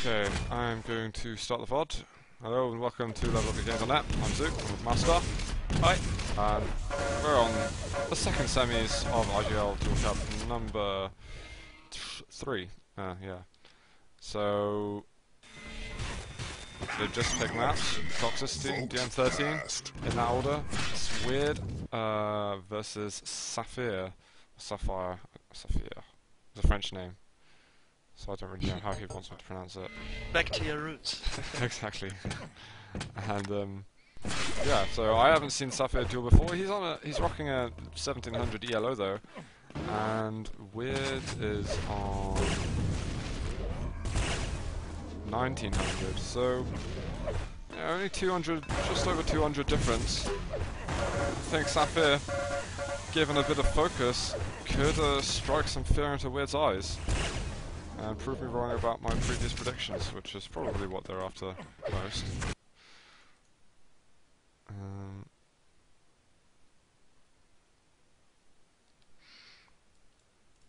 Okay, I'm going to start the VOD. Hello and welcome to Level Up Games on Net. I'm Zoot, I'm with Mousestar. Hi. And we're on the second semis of IGL Duel Cup number 3. Yeah. So they just picked maps, Toxicity, DM13, in that order. It's weird. Versus Saphir. Saphir. It's a French name. So I don't really know how he wants me to pronounce it. Back to your roots. Exactly. And yeah, so I haven't seen Saphir duel before. He's rocking a 1700 ELO though, and Weird is on 1900. So yeah, only 200, just over 200 difference. I think Saphir, given a bit of focus, could strike some fear into Weird's eyes and prove me wrong about my previous predictions, which is probably what they're after most.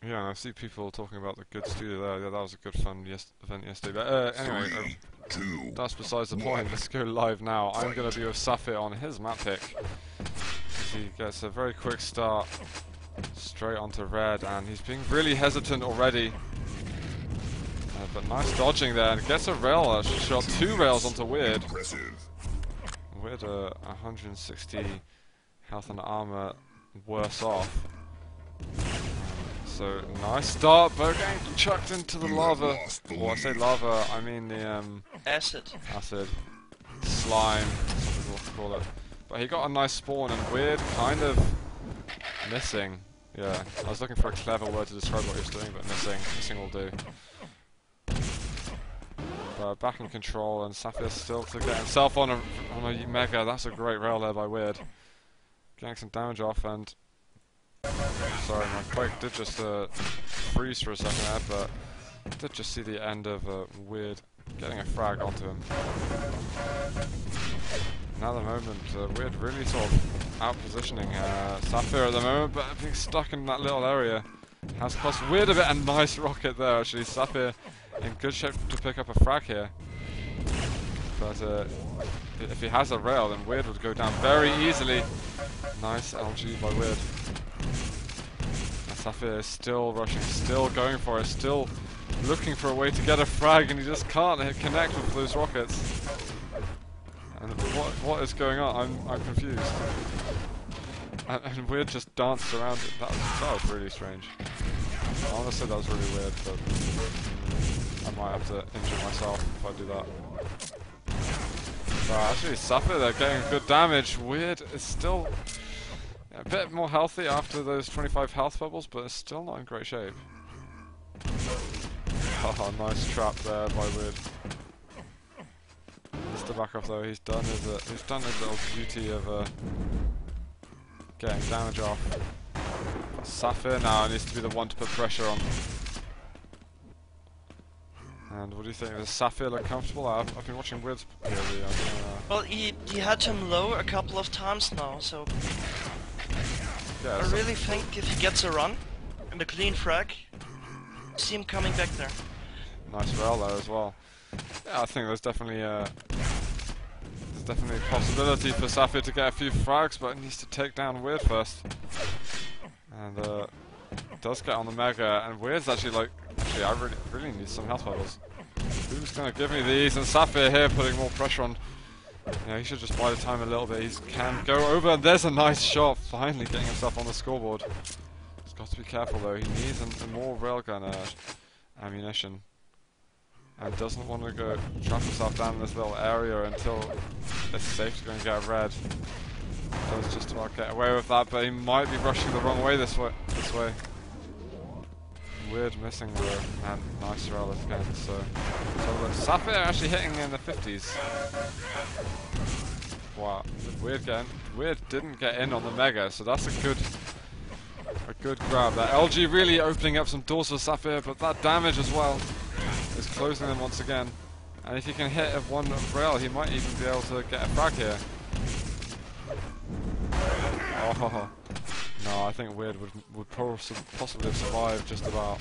Yeah, and I see people talking about the good studio there. Yeah, that was a good fun event yesterday. But anyway, that's besides the point. Let's go live now. I'm going to be with Saphir on his map pick. He gets a very quick start straight onto red, and he's being really hesitant already. But nice dodging there, and gets a rail shot, 2 rails onto Weird. Weird 160 health and armor worse off. So nice start, but getting chucked into the lava. Well, I say lava, I mean the Acid. Slime, some people call it. But he got a nice spawn, and Weird kind of missing. Yeah, I was looking for a clever word to describe what he was doing, but missing will do. Back in control, and Saphir still to get himself on a mega. That's a great rail there by Weird. Getting some damage off, and sorry, my quake did just freeze for a second there, but I did just see the end of Weird getting a frag onto him. Now at the moment, Weird really sort of out-positioning Saphir at the moment, but being stuck in that little area has cost Weird a bit. A nice rocket there, actually. Saphir in good shape to pick up a frag here. But if he has a rail, then Weird would go down very easily. Nice LG by Weird. And Saphir is still rushing, still going for it, still looking for a way to get a frag, and he just can't connect with those rockets. And what is going on? I'm confused. And Weird just danced around it. That was really strange. Honestly, that was really weird, but I might have to injure myself if I do that. Actually, Saphir there getting good damage. Weird is still a bit more healthy after those 25 health bubbles, but it's still not in great shape. Oh, nice trap there by Weird. Just to back off though, he's done his little duty of getting damage off. Saphir now needs to be the one to put pressure on. And what do you think? Does Saphir look comfortable? I've been watching Weird's POV. Well, he had him low a couple of times now, so yeah, I really think if he gets a run and a clean frag, see him coming back there. Nice rail there as well. Yeah, I think there's definitely a possibility for Saphir to get a few frags, but he needs to take down Weird first. And does get on the mega, and Weird's actually I really need some health levels. Who's gonna give me these? And Saphir here putting more pressure on. Yeah, he should just buy the time a little bit. He can go over, and there's a nice shot, finally getting himself on the scoreboard. He's got to be careful though, he needs more railgun ammunition. And doesn't want to go trap himself down in this little area until it's safe to go and get a red. Does just about get away with that, but he might be rushing the wrong way this way. Weird missing there, and nice rail again. So Saphir actually hitting in the 50s. Wow, Weird didn't get in on the mega, so that's a good grab. That LG really opening up some doors for Saphir, but that damage as well is closing them once again. And if he can hit one rail, he might even be able to get a frag here. Oh. No, I think Weird would possibly have survived just about.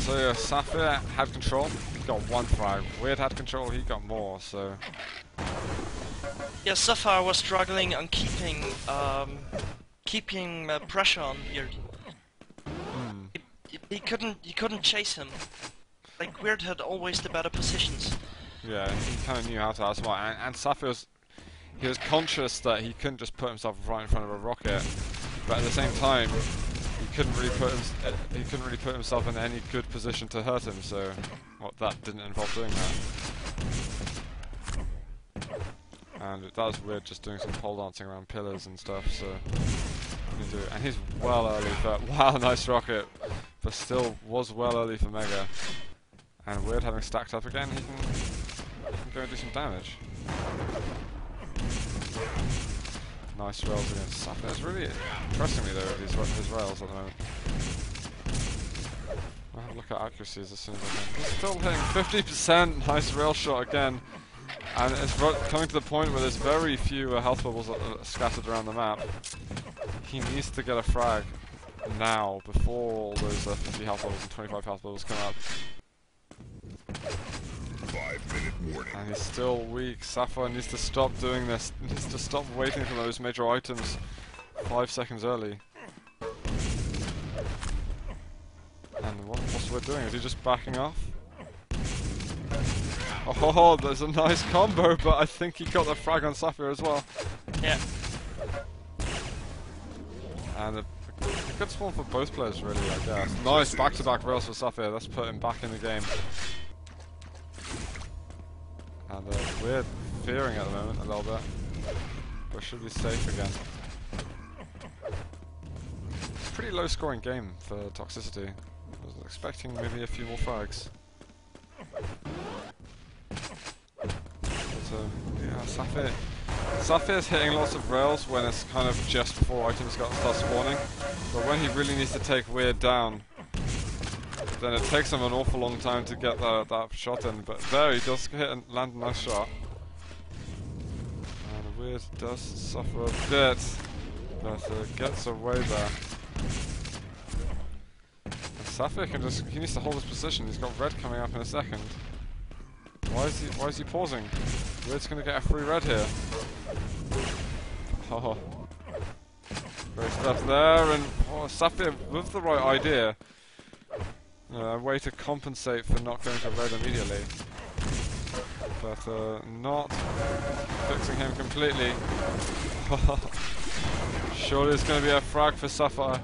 So yeah, Saphir had control, he got 1 frag. Weird had control, he got more, so... Yeah, Saphir was struggling on keeping pressure on Weird. He couldn't chase him. Like, Weird had always the better positions. Yeah, he kind of knew how to outsmart, and Saphir he was conscious that he couldn't just put himself right in front of a rocket, but at the same time, he couldn't really put himself in any good position to hurt him. So, well, that didn't involve doing that. And that was weird, just doing some pole dancing around pillars and stuff. So, and he's well early, but wow, nice rocket, but still was well early for Mega. And Weird having stacked up again, he can go and do some damage. Nice rails against Saphir. It's really impressing me though, his rails at the moment. I'll have a look at accuracies as soon as I can. He's still hitting 50%, nice rail shot again. And it's coming to the point where there's very few health bubbles scattered around the map. He needs to get a frag now, before all those 50 health bubbles and 25 health bubbles come up. 5-minute warning. And he's still weak. Saphir needs to stop doing this. He needs to stop waiting for those major items 5 seconds early. And what's Weird doing? Is he just backing off? Oh, there's a nice combo, but I think he got the frag on Saphir as well. Yeah. And a good spawn for both players, really, I guess. Nice back-to-back rails for Saphir. Let's put him back in the game. And Weird fearing at the moment a little bit, but should be safe again. It's a pretty low scoring game for Toxicity. I was expecting maybe a few more frags. But yeah, Saphir's hitting lots of rails when it's kind of just before items start spawning, but when he really needs to take Weird down, then it takes him an awful long time to get that shot in. But there, he does hit and land a nice shot. And Weird does suffer a bit, but gets away there. And Saphir he needs to hold his position. He's got red coming up in a second. Why is he pausing? Weird's gonna get a free red here. Oh, great stuff there, and Saphir with the right idea. A way to compensate for not going to red immediately, but not fixing him completely. Surely it's going to be a frag for Saphir.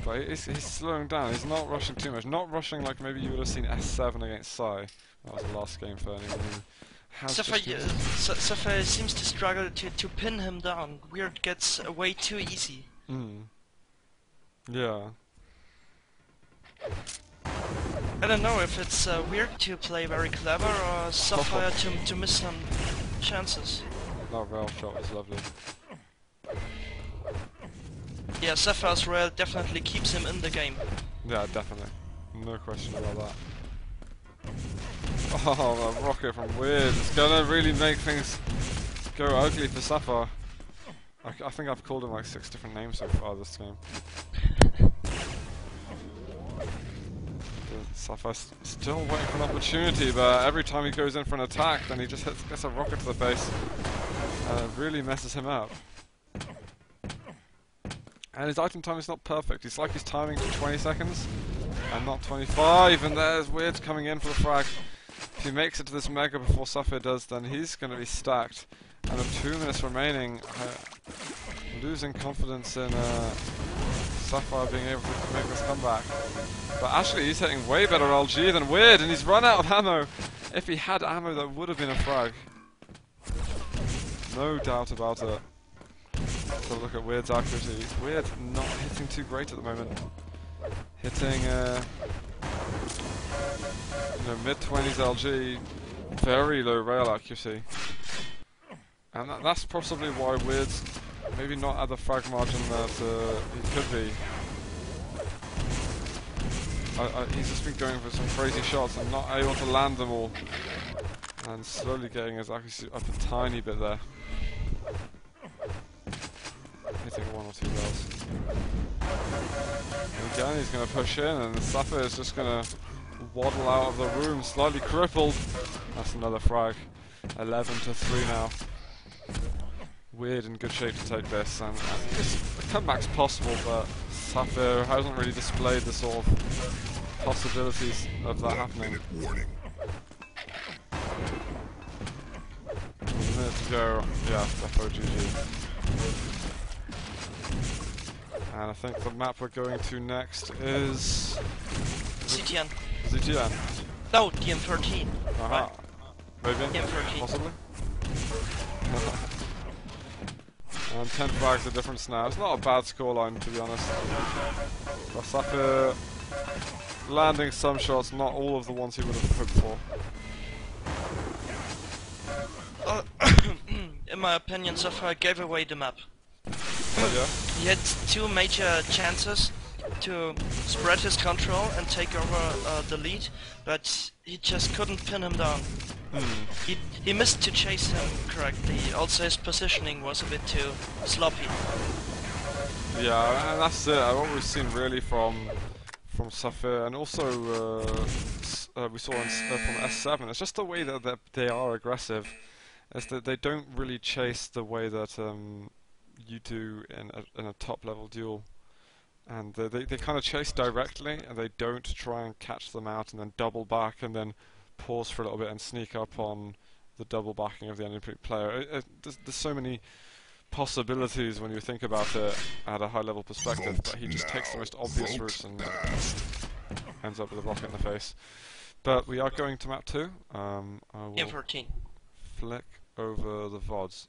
But he's slowing down, he's not rushing too much. Not rushing like maybe you would have seen S7 against Psy. That was the last game for anyone who has Saphir seems to struggle to pin him down. Weird gets away too easy. Yeah. I don't know if it's Weird to play very clever or Saphir to miss some chances. That rail shot was lovely. Yeah, Saphir's rail definitely keeps him in the game. Yeah, definitely. No question about that. Oh, that rocket from Weird. It's gonna really make things go ugly for Saphir. I think I've called him like 6 different names so far this game. Saphir's still waiting for an opportunity, but every time he goes in for an attack, then he just gets a rocket to the face. And it really messes him up. And his item time is not perfect. It's like he's timing to 20 seconds and not 25. And there's Weird coming in for the frag. If he makes it to this Mega before Saphir does, then he's going to be stacked. And with 2 minutes remaining, losing confidence in Saphir being able to make this comeback. But actually, he's hitting way better LG than Weird, and he's run out of ammo. If he had ammo, that would have been a frag. No doubt about it. So look at Weird's accuracy. Weird not hitting too great at the moment. Hitting mid-20s LG, very low rail accuracy. And that's possibly why Weird's maybe not at the frag margin that he could be. He's just been going for some crazy shots and not able to land them all. And slowly getting his accuracy up a tiny bit there. Hitting 1 or 2 rails. again, he's going to push in, and Saphir is just going to waddle out of the room, slightly crippled. That's another frag. 11-3 now. Weird in good shape to take this, and the comeback's possible, but Saphir hasn't really displayed the sort of possibilities of that happening. 1 minute warning. There's a minute to go. Yeah, defo GG. And I think the map we're going to next is CTN. ZTN. No, DM13. Aha. Maybe? DM13. Possibly? And 10 frags a difference now. It's not a bad scoreline, to be honest. But Saphir landing some shots, not all of the ones he would have hoped for. In my opinion, Saphir gave away the map. But yeah. He had two major chances to spread his control and take over the lead, but he just couldn't pin him down. He missed to chase him correctly. Also, his positioning was a bit too sloppy. Yeah, and that's it. What we've seen really from Saphir, and also we saw from S7. It's just the way that they are aggressive. Is that they don't really chase the way that you do in a top level duel, and they kind of chase directly, and they don't try and catch them out and then double back and then pause for a little bit and sneak up on the double backing of the enemy player. There's so many possibilities when you think about it at a high level perspective, but he just takes the most obvious routes and ends up with a block in the face. But we are going to map 2. I will DM14. flick over the VODs.